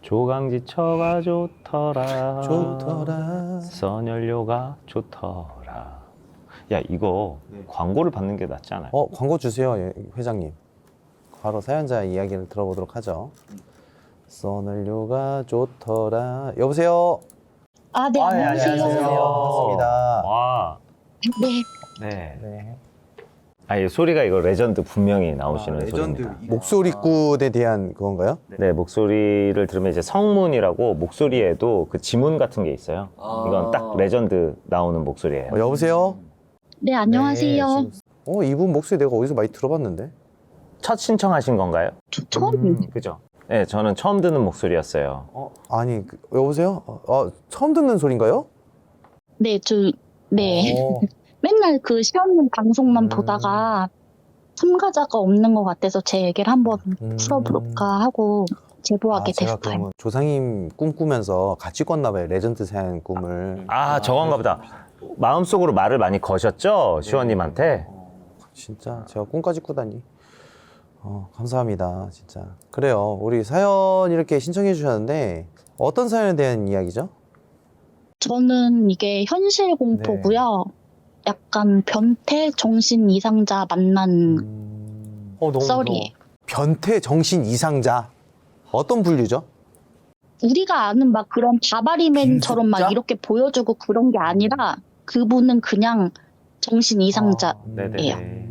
조강지처가 좋더라. 좋더라. 선연료가 좋더라. 야, 이거 광고를 받는 게 낫지 않아요? 광고 주세요, 회장님. 바로 사연자 이야기를 들어보도록 하죠. 선연료가 좋더라. 여보세요? 아, 네, 안녕하세요. 반갑습니다. 와. 네, 네. 네. 이 소리가 이거 레전드 분명히 나오시는 레전드. 소리입니다. 목소리꾼에 대한 그건가요? 네, 목소리를 들으면 이제 성문이라고 목소리에도 그 지문 같은 게 있어요. 이건 딱 레전드 나오는 목소리예요. 여보세요? 네, 안녕하세요. 네, 지금, 이분 목소리 내가 어디서 많이 들어봤는데? 첫 신청하신 건가요? 저 처음, 그죠? 네, 저는 처음 듣는 목소리였어요. 아니, 여보세요? 처음 듣는 소린가요? 네, 네. 맨날 그 시험 방송만 보다가 참가자가 없는 것 같아서 제 얘기를 한번 풀어볼까 하고 제보하게 제가 됐어요. 그러면 조상님 꿈꾸면서 같이 꿨나 봐요. 레전드 사연 꿈을. 저건가 보다. 마음속으로 말을 많이 거셨죠? 시원님한테? 진짜 제가 꿈까지 꾸다니. 감사합니다. 진짜. 그래요. 우리 사연 이렇게 신청해 주셨는데 어떤 사연에 대한 이야기죠? 저는 이게 현실 공포고요. 약간 변태 정신 이상자 만난 너무 썰이에요. 변태 정신 이상자. 어떤 분류죠? 우리가 아는 막 그런 바바리맨처럼 막 빈습자? 이렇게 보여주고 그런 게 아니라 그분은 그냥 정신 이상자. 네네.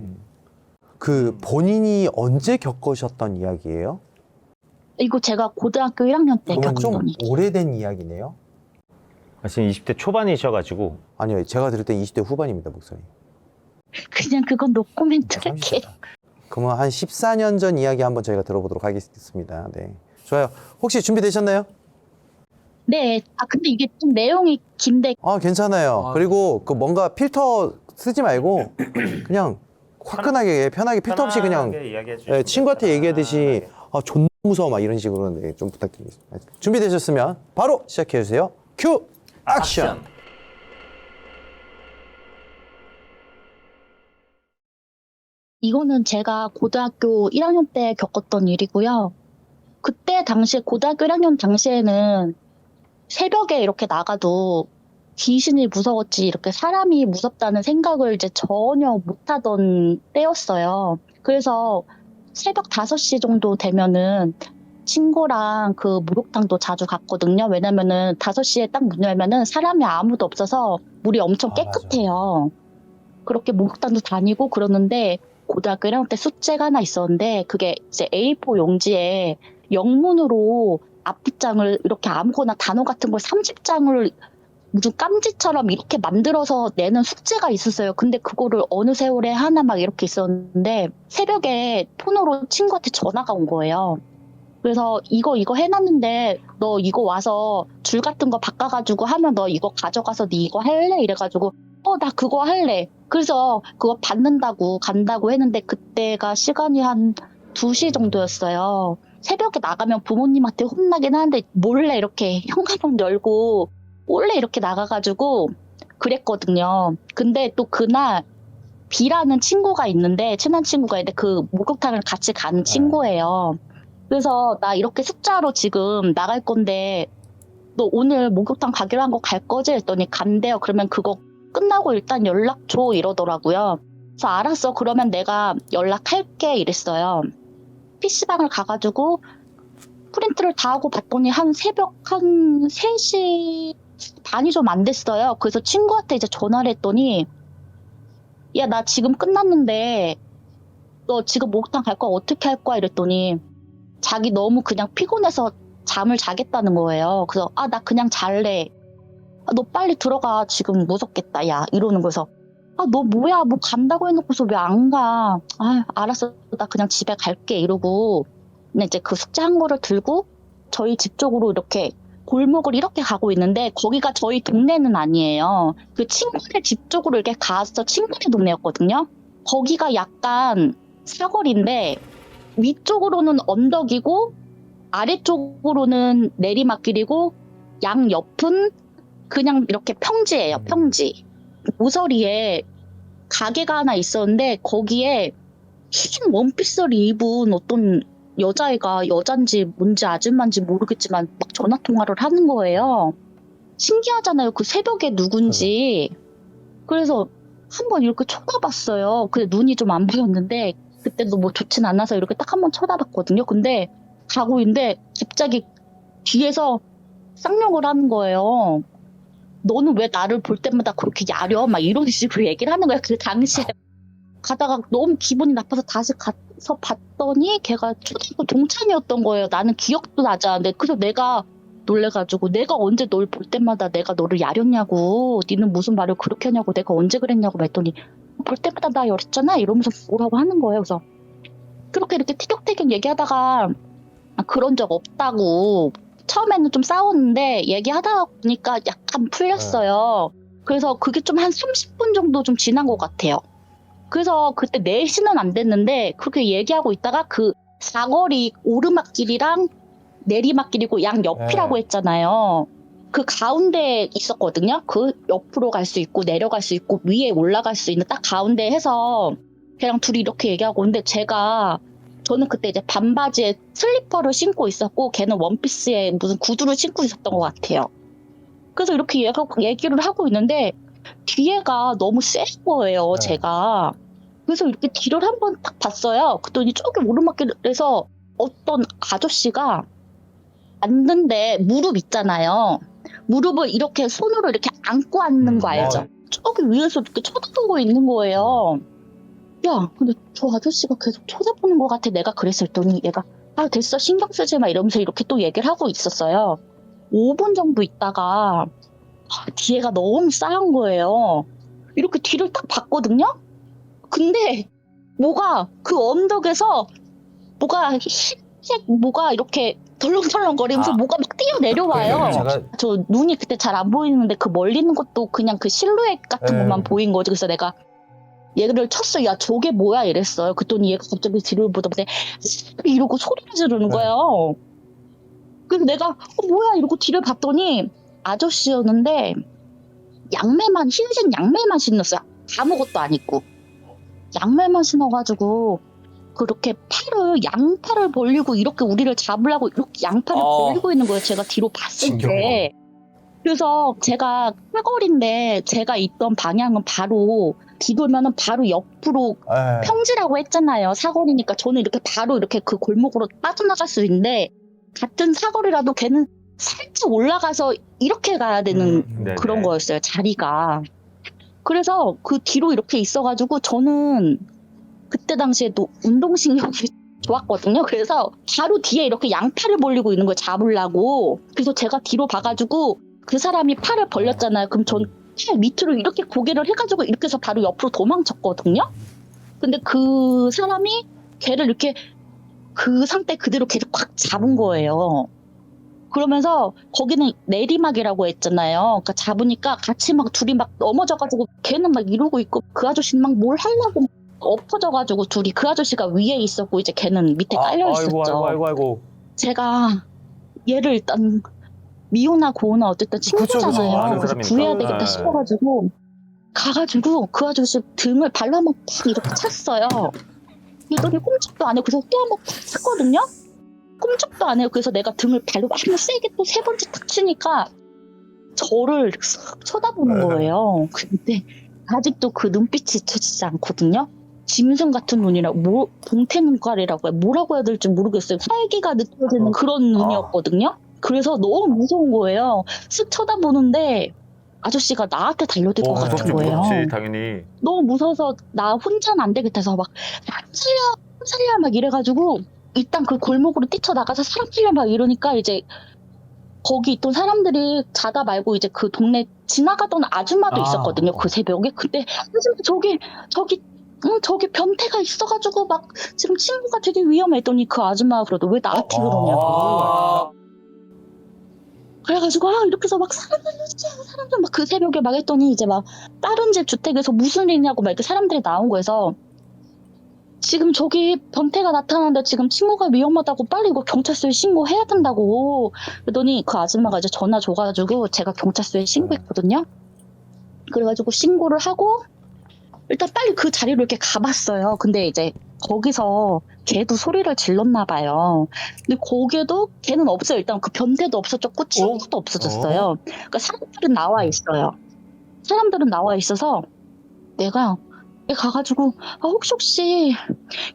그 본인이 언제 겪으셨던 이야기예요? 이거 제가 고등학교 1학년 때 그러면 좀 겪었던 일이에요. 오래된 이야기네요? 지금 20대 초반이셔가지고. 아니요, 제가 들을 땐 20대 후반입니다, 목소리. 그냥 그건 노코멘트 할게. 그러면 한 14년 전 이야기 한번 저희가 들어보도록 하겠습니다. 네. 좋아요. 혹시 준비되셨나요? 네. 근데 이게 좀 내용이 긴데 괜찮아요. 그리고 그 뭔가 필터 쓰지 말고 그냥 화끈하게 편하게 필터 없이 그냥 친구한테 얘기하듯이 존나 무서워 막 이런 식으로 좀 부탁드리겠습니다. 준비되셨으면 바로 시작해 주세요. 큐 액션. 이거는 제가 고등학교 1학년 때 겪었던 일이고요. 그때 당시에 고등학교 1학년 당시에는 새벽에 이렇게 나가도 귀신이 무서웠지 이렇게 사람이 무섭다는 생각을 이제 전혀 못하던 때였어요. 그래서 새벽 5시 정도 되면은 친구랑 그 목욕탕도 자주 갔거든요. 왜냐면은 5시에 딱 문 열면은 사람이 아무도 없어서 물이 엄청 깨끗해요. 그렇게 목욕탕도 다니고 그러는데 고등학교 1학년 때 숙제가 하나 있었는데 그게 이제 A4 용지에 영문으로 앞뒷장을 이렇게 아무거나 단어 같은 걸 30장을 무슨 깜지처럼 이렇게 만들어서 내는 숙제가 있었어요. 근데 그거를 어느 세월에 하나 막 이렇게 있었는데 새벽에 폰으로 친구한테 전화가 온 거예요. 그래서 이거 해놨는데 너 이거 와서 줄 같은 거 바꿔가지고 하면 너 이거 가져가서 네 이거 할래? 이래가지고 나 그거 할래. 그래서 그거 받는다고 간다고 했는데 그때가 시간이 한 2시 정도였어요. 새벽에 나가면 부모님한테 혼나긴 하는데 몰래 이렇게 현관문 열고 몰래 이렇게 나가가지고 그랬거든요. 근데 또 그날 B라는 친구가 있는데 친한 친구가 있는데 그 목욕탕을 같이 가는 친구예요. 그래서 나 이렇게 숙제하러 지금 나갈 건데 너 오늘 목욕탕 가기로 한 거 갈 거지? 했더니 간대요. 그러면 그거 끝나고 일단 연락 줘 이러더라고요. 그래서 알았어. 그러면 내가 연락할게 이랬어요. PC방을 가가지고 프린트를 다 하고 봤더니 새벽 한 3시 반이 좀 안 됐어요. 그래서 친구한테 이제 전화를 했더니 야, 나 지금 끝났는데 너 지금 목욕탕 갈 거야? 어떻게 할 거야? 이랬더니 자기 너무 그냥 피곤해서 잠을 자겠다는 거예요. 그래서 나 그냥 잘래. 너 빨리 들어가. 지금 무섭겠다. 야, 이러는 거여서 너 뭐야? 뭐 간다고 해놓고서 왜 안 가? 알았어. 나 그냥 집에 갈게. 이러고 근데 이제 그 숙제한 거를 들고 저희 집 쪽으로 이렇게 골목을 이렇게 가고 있는데 거기가 저희 동네는 아니에요. 그 친구네 집 쪽으로 이렇게 가서 친구네 동네였거든요. 거기가 약간 사거리인데 위쪽으로는 언덕이고 아래쪽으로는 내리막길이고 양 옆은 그냥 이렇게 평지예요. 평지. 모서리에 가게가 하나 있었는데 거기에 흰 원피스를 입은 어떤 여자애가 여잔지 뭔지 아줌마인지 모르겠지만 막 전화 통화를 하는 거예요. 신기하잖아요. 그 새벽에 누군지. 그래서 한번 이렇게 쳐다봤어요. 근데 눈이 좀 안 보였는데 그때도 뭐 좋진 않아서 이렇게 딱 한번 쳐다봤거든요. 근데 가고 있는데 갑자기 뒤에서 쌍욕을 하는 거예요. 너는 왜 나를 볼 때마다 그렇게 야려? 막 이런 식으로 얘기를 하는 거야. 그 당시에. 가다가 너무 기분이 나빠서 다시 가서 봤더니 걔가 초등학교 동창이었던 거예요. 나는 기억도 나지 않는데. 그래서 내가 놀래가지고 내가 언제 널 볼 때마다 내가 너를 야렸냐고, 니는 무슨 말을 그렇게 하냐고, 내가 언제 그랬냐고 했더니 볼 때마다 나 야렸잖아 이러면서 뭐라고 하는 거예요. 그래서 그렇게 이렇게 티격태격 얘기하다가 그런 적 없다고, 처음에는 좀 싸웠는데 얘기하다 보니까 약간 풀렸어요. 그래서 그게 좀 한 30분 정도 좀 지난 것 같아요. 그래서 그때 4시는 안 됐는데 그렇게 얘기하고 있다가 그 사거리 오르막길이랑 내리막길이고 양 옆이라고 했잖아요. 그 가운데에 있었거든요. 그 옆으로 갈 수 있고 내려갈 수 있고 위에 올라갈 수 있는 딱 가운데 해서 걔랑 둘이 이렇게 얘기하고 있는데 저는 그때 이제 반바지에 슬리퍼를 신고 있었고 걔는 원피스에 무슨 구두를 신고 있었던 것 같아요. 그래서 이렇게 얘기를 하고 있는데 뒤에가 너무 센 거예요, 제가. 그래서 이렇게 뒤를 한번 딱 봤어요. 그랬더니 저기 오르막길에서 어떤 아저씨가 앉는데 무릎 있잖아요. 무릎을 이렇게 손으로 이렇게 안고 앉는 거 알죠? 저기 위에서 이렇게 쳐다보고 있는 거예요. 야, 근데 저 아저씨가 계속 쳐다보는 것 같아. 내가 그랬더니 얘가 됐어, 신경 쓰지 마 이러면서 이렇게 또 얘기를 하고 있었어요. 5분 정도 있다가 뒤에가 너무 싸한 거예요. 이렇게 뒤를 딱 봤거든요? 근데 뭐가 그 언덕에서 뭐가 이렇게 덜렁덜렁거리면서 뭐가 막 뛰어내려와요. 저 눈이 그때 잘 안 보이는데 그 멀리 있는 것도 그냥 그 실루엣 같은 것만 보인 거지. 그래서 내가 얘를 쳤어. 야, 저게 뭐야? 이랬어요. 그랬더니 얘가 갑자기 뒤를 보더니 이러고 소리를 지르는 거예요. 그래서 내가 뭐야? 이러고 뒤를 봤더니 아저씨였는데 흰색 양말만 신었어요. 아무것도 안 입고 양말만 신어가지고 그렇게 양팔을 벌리고 이렇게 우리를 잡으려고 이렇게 양팔을 벌리고 있는 거예요. 제가 뒤로 봤을 때. 그래서 제가 사거리인데 제가 있던 방향은 바로 뒤돌면은 바로 옆으로 평지라고 했잖아요. 사거리니까 저는 이렇게 바로 이렇게 그 골목으로 빠져나갈 수 있는데 같은 사거리라도 걔는 살짝 올라가서 이렇게 가야 되는 그런 거였어요, 자리가. 그래서 그 뒤로 이렇게 있어가지고 저는 그때 당시에도 운동신경이 좋았거든요. 그래서 바로 뒤에 이렇게 양팔을 벌리고 있는 걸 잡으려고. 그래서 제가 뒤로 봐가지고 그 사람이 팔을 벌렸잖아요. 그럼 전 팔 밑으로 이렇게 고개를 해가지고 이렇게 해서 바로 옆으로 도망쳤거든요. 근데 그 사람이 걔를 이렇게 그 상태 그대로 계속 꽉 잡은 거예요. 그러면서 거기는 내리막이라고 했잖아요. 그러니까 잡으니까 같이 막 둘이 막 넘어져가지고 걔는 막 이러고 있고 그 아저씨는 막 뭘 하려고 엎어져가지고 둘이, 그 아저씨가 위에 있었고 이제 걔는 밑에 깔려 있었죠. 아이고. 제가 얘를 일단 미호나 고호나 어쨌든 친구잖아요. 그래서 구해야 되겠다 싶어가지고 가가지고 그 아저씨 등을 발로 한번 팍 이렇게 찼어요. 그랬더니 꼼짝도 안 해요. 그래서 또 한번 팍 찼거든요. 꼼짝도 안 해요. 그래서 내가 등을 발로 한번 세게 또 3번째 탁 치니까 저를 쓱 쳐다보는 거예요. 근데 아직도 그 눈빛이 잊혀지지 않거든요. 짐승 같은 눈이라고, 동태 눈깔이라고 해요. 뭐라고 해야 될지 모르겠어요. 활기가 느껴지는 그런 눈이었거든요. 그래서 너무 무서운 거예요. 쓱 쳐다보는데 아저씨가 나한테 달려들 것 같은 거예요. 그렇지, 당연히. 너무 무서워서 나 혼자는 안 되겠다 해서 막 살려 막 이래가지고 일단 그 골목으로 뛰쳐나가서 사람 살려 막 이러니까 이제 거기 있던 사람들이 자다 말고 이제 그 동네 지나가던 아줌마도 있었거든요. 그 새벽에. 근데 저기 변태가 있어가지고 막 지금 친구가 되게 위험해 했더니 그 아줌마가 그러더 왜 나한테 그러냐고. 그래가지고 이렇게 해서 막 사람들 막 그 새벽에 막 했더니 이제 막 다른 집 주택에서 무슨 일이냐고 막 이렇게 사람들이 나온 거에서 지금 저기 변태가 나타났는데 지금 친구가 위험하다고 빨리 이거 경찰서에 신고해야 된다고. 그러더니 그 아줌마가 이제 전화 줘가지고 제가 경찰서에 신고했거든요. 그래가지고 신고를 하고 일단 빨리 그 자리로 이렇게 가봤어요. 근데 이제 거기서 걔도 소리를 질렀나 봐요. 근데 거기에도 걔는 없어요. 일단 그 변태도 없어졌고 친구도 없어졌어요. 그러니까 사람들은 나와 있어요. 사람들은 나와 있어서 내가 가가지고 혹시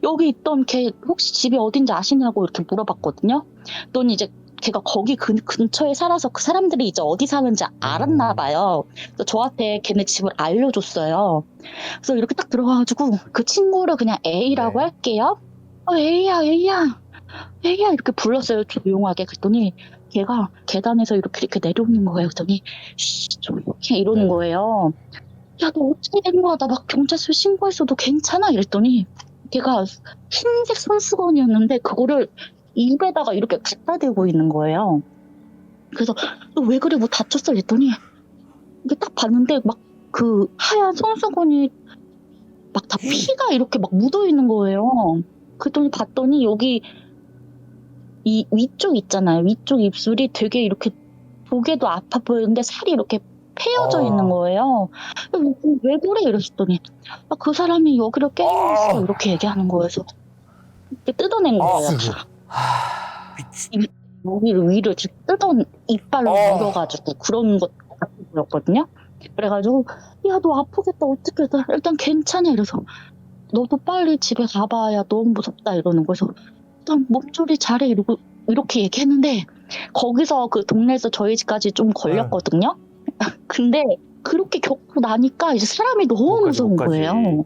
여기 있던 걔 혹시 집이 어딘지 아시냐고 이렇게 물어봤거든요. 넌 이제 걔가 거기 근처에 살아서 그 사람들이 이제 어디 사는지 알았나 봐요. 그래서 저한테 걔네 집을 알려줬어요. 그래서 이렇게 딱 들어가가지고 그 친구를 그냥 A라고 네. 할게요. A야 이렇게 불렀어요. 조용하게. 그랬더니 걔가 계단에서 이렇게 내려오는 거예요. 그랬더니 조용히 이러는 네. 거예요. 야, 너 어떻게 된 거야? 나 막 경찰서에 신고했어도 괜찮아? 이랬더니 걔가 흰색 손수건이었는데 그거를 입에다가 이렇게 갖다 대고 있는 거예요. 그래서 너 왜 그래? 뭐 다쳤어? 이랬더니 이게 딱 봤는데 막 그 하얀 손수건이 막 다 피가 이렇게 막 묻어 있는 거예요. 그랬더니 봤더니 여기 이 위쪽 있잖아요. 위쪽 입술이 되게 이렇게 보기에도 아파 보이는데 살이 이렇게 패여져 있는 거예요. 왜 그래? 이랬더니 그 사람이 여기를 깨물었어 이렇게 얘기하는 거예요. 그래서 이렇게 뜯어낸 거예요. 여기를 위를 이렇게 이빨로 물어가지고 그런 것 같은 거였거든요. 그래가지고 야, 너 아프겠다 어떡해. 나 일단 괜찮아. 이래서 너도 빨리 집에 가봐야 너무 무섭다 이러는 거여서 일단 몸조리 잘해 이러고 이렇게 얘기했는데 거기서 그 동네에서 저희 집까지 좀 걸렸거든요. 근데 그렇게 겪고 나니까 이제 사람이 너무 무서운 거예요.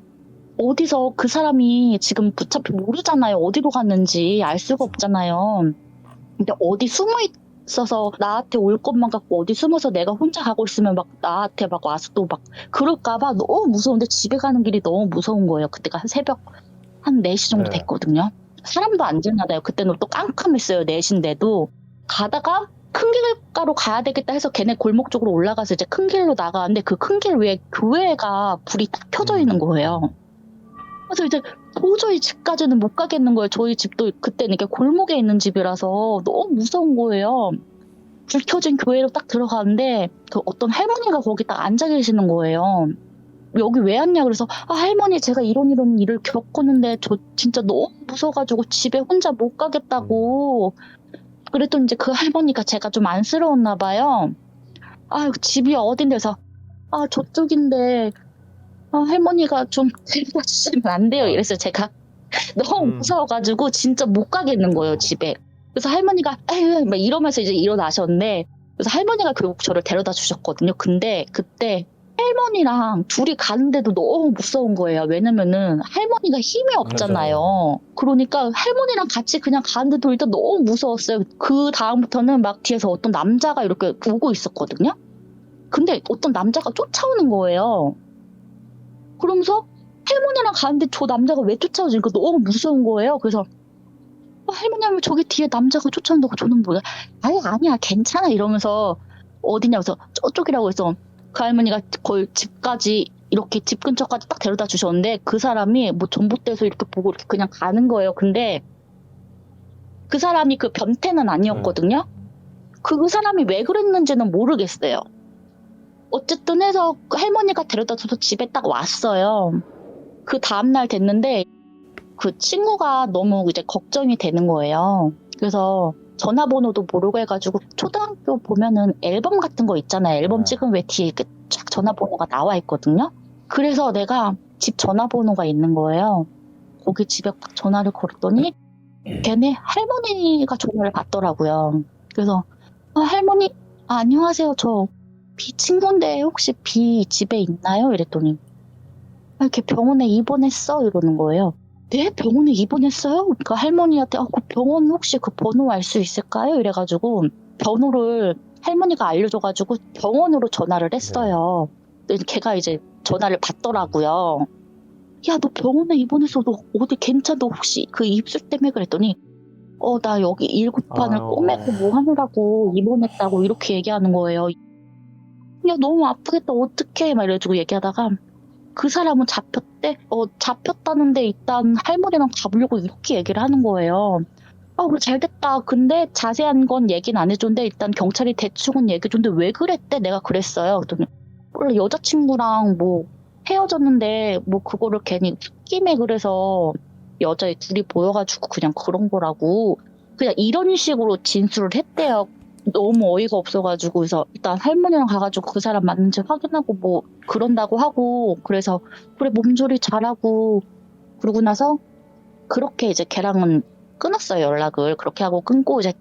어디서 그 사람이 지금 어차피 모르잖아요. 어디로 갔는지 알 수가 없잖아요. 근데 어디 숨어 있어서 나한테 올 것만 같고 어디 숨어서 내가 혼자 가고 있으면 막 나한테 막 와서 또 막 그럴까봐 너무 무서운데 집에 가는 길이 너무 무서운 거예요. 그때가 한 새벽 한 4시 정도 네. 됐거든요. 사람도 안 지나다요. 그때는 또 깜깜했어요. 4시인데도. 가다가 큰 길가로 가야 되겠다 해서 걔네 골목 쪽으로 올라가서 이제 큰 길로 나가는데 그 큰 길 위에 교회가 불이 딱 켜져 있는 거예요. 그래서 이제 도저히 집까지는 못 가겠는 거예요. 저희 집도 그때는 이게 골목에 있는 집이라서 너무 무서운 거예요. 불 켜진 교회로 딱 들어가는데 그 어떤 할머니가 거기 딱 앉아 계시는 거예요. 여기 왜 왔냐 그래서 할머니 제가 이런 일을 겪었는데 저 진짜 너무 무서워가지고 집에 혼자 못 가겠다고 그랬더니 이제 그 할머니가 제가 좀 안쓰러웠나 봐요. 집이 어딘데 해서 저쪽인데 할머니가 좀 데려다 주시면 안 돼요. 이래서 제가 너무 무서워가지고 진짜 못 가겠는 거예요, 집에. 그래서 할머니가 에휴 막 이러면서 이제 일어나셨는데 그래서 할머니가 결국 저를 데려다 주셨거든요. 근데 그때 할머니랑 둘이 가는데도 너무 무서운 거예요. 왜냐면은 할머니가 힘이 없잖아요. 그러니까 할머니랑 같이 그냥 가는데도 일단 너무 무서웠어요. 그 다음부터는 막 뒤에서 어떤 남자가 이렇게 오고 있었거든요. 근데 어떤 남자가 쫓아오는 거예요. 그러면서 할머니랑 가는데 저 남자가 왜 쫓아오지? 너무 무서운 거예요. 그래서 할머니 저기 뒤에 남자가 쫓아온다고 저는 뭐야? 아니야 괜찮아 이러면서 어디냐 그래서 저쪽이라고 해서 그 할머니가 거의 집까지 이렇게 집 근처까지 딱 데려다 주셨는데 그 사람이 뭐 전봇대에서 이렇게 보고 이렇게 그냥 가는 거예요. 근데 그 사람이 그 변태는 아니었거든요. 그 사람이 왜 그랬는지는 모르겠어요. 어쨌든 해서 할머니가 데려다 줘서 집에 딱 왔어요. 그 다음날 됐는데 그 친구가 너무 이제 걱정이 되는 거예요. 그래서 전화번호도 모르고 해가지고 초등학교 보면은 앨범 같은 거 있잖아요. 앨범 찍으면 왜 뒤에 이렇게 쫙 전화번호가 나와 있거든요. 그래서 내가 집 전화번호가 있는 거예요. 거기 집에 딱 전화를 걸었더니 걔네 할머니가 전화를 받더라고요. 그래서 할머니 안녕하세요. 저 비 친구인데 혹시 비 집에 있나요? 이랬더니 이렇게 병원에 입원했어 이러는 거예요. 네? 병원에 입원했어요? 그러니까 할머니한테 그 병원 혹시 그 번호 알 수 있을까요? 이래가지고 번호를 할머니가 알려줘가지고 병원으로 전화를 했어요. 근데 걔가 이제 전화를 받더라고요. 야, 너 병원에 입원했어. 너 어디 괜찮아? 너 혹시 그 입술 때문에 그랬더니 나 여기 일곱판을 꼬매고 뭐 하느라고 입원했다고 이렇게 얘기하는 거예요. 야, 너무 아프겠다. 어떡해? 막 이래가지고 얘기하다가 그 사람은 잡혔대? 잡혔다는데 일단 할머니랑 가보려고 이렇게 얘기를 하는 거예요. 그래 잘 됐다. 근데 자세한 건 얘기는 안 해줬는데 일단 경찰이 대충은 얘기해줬는데 왜 그랬대? 내가 그랬어요. 그랬더니 원래 여자친구랑 뭐 헤어졌는데 뭐 그거를 괜히 홧김에 그래서 여자애 둘이 보여가지고 그냥 그런 거라고 그냥 이런 식으로 진술을 했대요. 너무 어이가 없어가지고 그래서 일단 할머니랑 가가지고 그 사람 맞는지 확인하고 뭐 그런다고 하고 그래서 그래 몸조리 잘하고 그러고 나서 그렇게 이제 걔랑은 끊었어요 연락을. 그렇게 하고 끊고 이제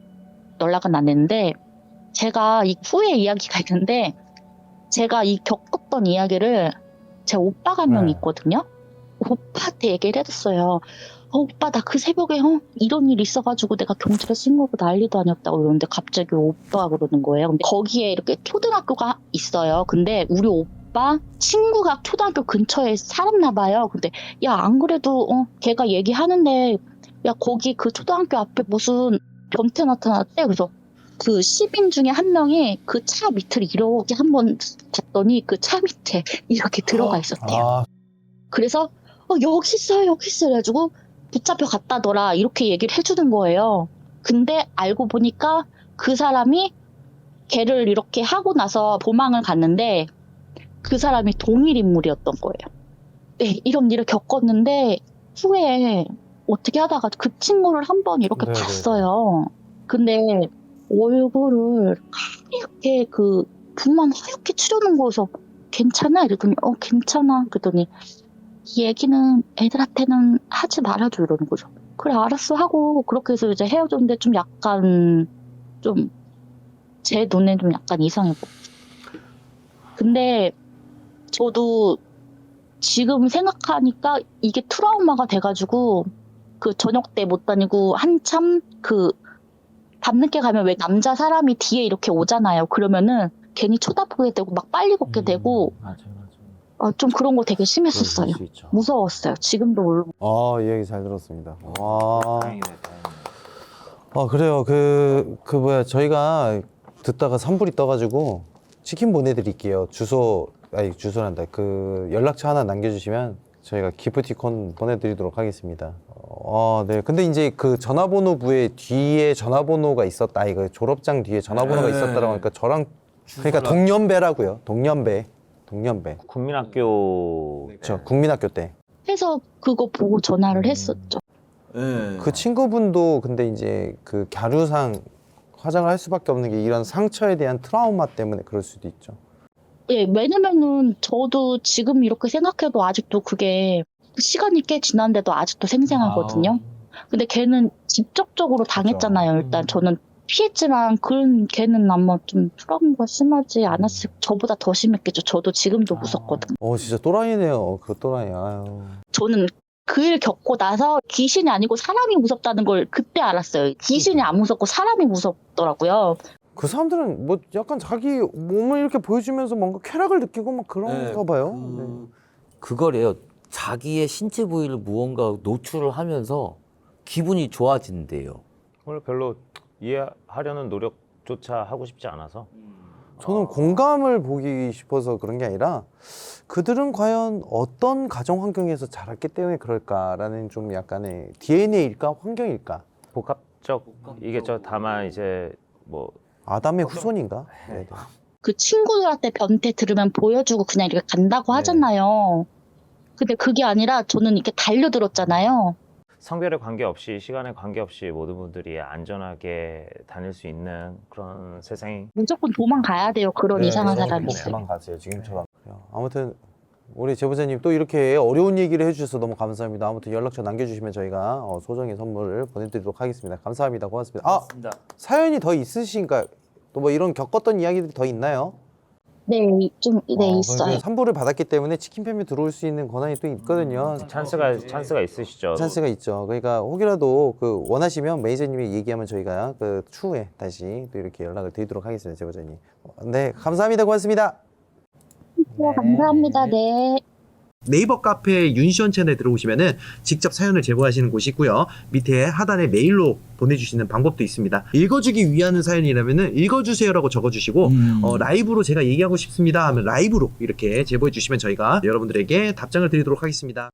연락은 안 했는데 제가 이 후에 이야기가 있는데 제가 이 겪었던 이야기를 제 오빠가 한 명 있거든요. 오빠한테 얘기를 해줬어요. 오빠 나 그 새벽에 이런 일이 있어가지고 내가 경찰에 신고하고 난리도 아니었다고 그러는데 갑자기 오빠가 그러는 거예요. 근데 거기에 이렇게 초등학교가 있어요. 근데 우리 오빠 친구가 초등학교 근처에 살았나 봐요. 근데 야 안 그래도 걔가 얘기하는데 야 거기 그 초등학교 앞에 무슨 변태 나타났대. 그래서 그 시민 중에 한 명이 그 차 밑을 이렇게 한번 봤더니 그 차 밑에 이렇게 들어가 있었대요. 아, 그래서 여기 있어요 여기 있어요 해가지고 붙잡혀 갔다더라 이렇게 얘기를 해주는 거예요. 근데 알고 보니까 그 사람이 걔를 이렇게 하고 나서 도망을 갔는데 그 사람이 동일 인물이었던 거예요. 네, 이런 일을 겪었는데 후에 어떻게 하다가 그 친구를 한번 이렇게 네네. 봤어요. 근데 얼굴을 하얗게 그 붓만 하얗게 칠해놓은 거여서 괜찮아? 이러더니 괜찮아. 그러더니 이 얘기는 애들한테는 하지 말아줘 이러는 거죠. 그래 알았어 하고 그렇게 해서 이제 헤어졌는데 좀 약간 좀 제 눈엔 좀 약간 이상해 보여. 근데 저도 지금 생각하니까 이게 트라우마가 돼가지고 그 저녁 때 못 다니고 한참 그 밤늦게 가면 왜 남자 사람이 뒤에 이렇게 오잖아요. 그러면은 괜히 쳐다보게 되고 막 빨리 걷게 되고 맞아요. 좀 그런 거 되게 심했었어요. 수 있죠. 무서웠어요. 지금도 물론. 이 얘기 잘 들었습니다. 다행이네, 다행이네. 그래요. 뭐야, 저희가 듣다가 산불이 떠가지고 치킨 보내드릴게요. 주소란다. 그 연락처 하나 남겨주시면 저희가 기프티콘 보내드리도록 하겠습니다. 네. 근데 이제 그 전화번호부에 뒤에 전화번호가 있었다. 이거 졸업장 뒤에 전화번호가 있었다라고 하니까 저랑 그러니까 동년배라고요. 동년배. 국민학교 그렇죠. 국민학교 때. 해서 그거 보고 전화를 했었죠. 네. 그 친구분도 근데 이제 그 갸루상 화장을 할 수밖에 없는 게 이런 상처에 대한 트라우마 때문에 그럴 수도 있죠. 예, 왜냐면은 저도 지금 이렇게 생각해도 아직도 그게 시간이 꽤 지났는데도 아직도 생생하거든요. 근데 걔는 직접적으로 당했잖아요. 일단 저는 피했지만 걔는 아마 좀 트라우마가 심하지 않았을 저보다 더 심했겠죠. 저도 지금도 무섭거든요. 진짜 또라이네요. 그 또라이. 아유. 저는 그 일 겪고 나서 귀신이 아니고 사람이 무섭다는 걸 그때 알았어요. 귀신이 안 무섭고 사람이 무섭더라고요. 그 사람들은 뭐 약간 자기 몸을 이렇게 보여주면서 뭔가 쾌락을 느끼고 막 그런가 봐요. 네. 그거래요. 자기의 신체 부위를 무언가 노출을 하면서 기분이 좋아진대요. 오늘 별로 이해하려는 노력조차 하고 싶지 않아서 저는 공감을 보기 싶어서 그런 게 아니라 그들은 과연 어떤 가정 환경에서 자랐기 때문에 그럴까라는 좀 약간의 DNA일까 환경일까. 복합적이겠죠. 다만 이제 뭐 아담의 후손인가? 네. 그 친구들한테 변태 들으면 보여주고 그냥 이렇게 간다고 하잖아요. 근데 그게 아니라 저는 이렇게 달려들었잖아요. 성별에 관계없이 시간에 관계없이 모든 분들이 안전하게 다닐 수 있는 그런 세상이 무조건 도망가야 돼요. 그런 이상한 사람이 있어요. 도망가세요 지금처럼. 아무튼 우리 제보자님 또 이렇게 어려운 얘기를 해주셔서 너무 감사합니다. 아무튼 연락처 남겨주시면 저희가 소정의 선물을 보내드리도록 하겠습니다. 감사합니다. 고맙습니다. 맞습니다. 사연이 더 있으신가요? 또 뭐 이런 겪었던 이야기들이 더 있나요? 네, 있어요. 산불을 받았기 때문에 치킨 팸에 들어올 수 있는 권한이 또 있거든요. 찬스가 있으시죠. 찬스가 있죠. 그러니까 혹이라도 그 원하시면 매니저님이 얘기하면 저희가 그 추후에 다시 또 이렇게 연락을 드리도록 하겠습니다, 제보자님. 네, 감사합니다. 고맙습니다. 감사합니다. 네. 네이버 카페 윤시원 채널에 들어오시면은 직접 사연을 제보하시는 곳이 있고요. 밑에 하단에 메일로 보내주시는 방법도 있습니다. 읽어주기 위한 사연이라면은 읽어주세요라고 적어주시고 라이브로 제가 얘기하고 싶습니다 하면 라이브로 이렇게 제보해 주시면 저희가 여러분들에게 답장을 드리도록 하겠습니다.